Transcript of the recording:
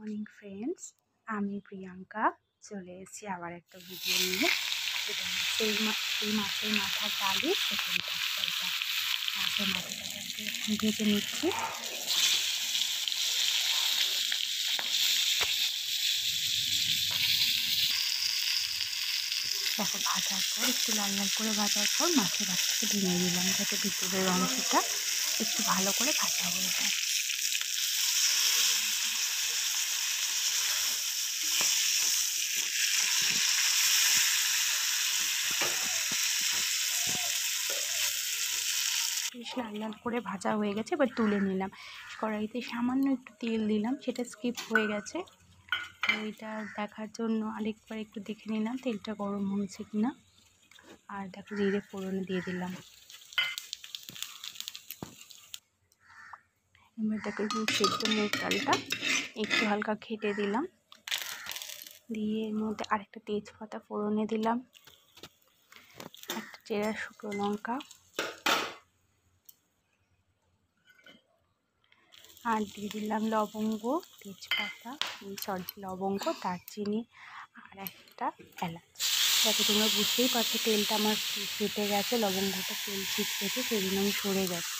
Morning friends, আমি প্রিয়াঙ্কা চলে এসেছি আবার একটা ভিডিও নিয়ে। এটা সেই মাছের মাথার ডালি সেকেন্ড তরকারিটা। মাছের মাথাটাকে ভেজে নিচ্ছি। দেখো, ভাজার পর একটু লাল লাল করে ভাজার পর মাছের মাথাটাকে ভেঙে দিলাম, যাতে ভিতরের অংশটা একটু ভালো করে ভাজা হয়ে যায়। বেশ লাল লাল করে ভাজা হয়ে গেছে, এবার তুলে নিলাম। কড়াইতে সামান্য একটু তেল দিলাম, সেটা স্কিপ হয়ে গেছে। ওইটা দেখার জন্য আরেকবার একটু দেখে নিলাম তেলটা গরম হয়েছে কিনা। আর দেখো, জিরে ফোড়নে দিয়ে দিলাম। এবার দেখো, সেদ্ধ মুগ ডালটা একটু হালকা ঘেটে দিলাম, দিয়ে এর মধ্যে আরেকটা তেজপাতা ফোড়নে দিলাম, একটা চেরা শুকনো লঙ্কা, আর দিয়ে দিলাম লবঙ্গ, তেজপাতা, লবঙ্গ, দারচিনি আর একটা এলাচ। যাতে তোমরা বুঝতেই পারছো তেলটা আমার ফেটে গেছে, লবঙ্গটা তেল ছিটকেছে, সেই জন্য আমি সরে যাচ্ছি।